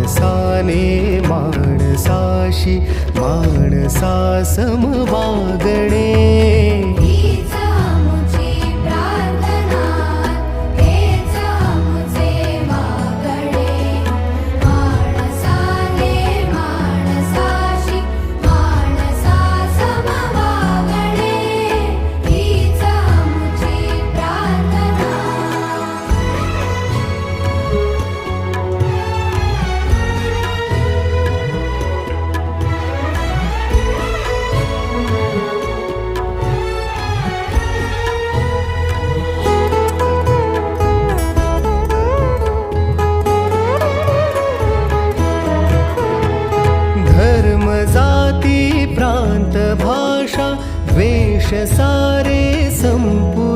माणसाने माणसाशी माणसा सम वागणे. जाती प्रांत भाषा द्वेष सारे संपू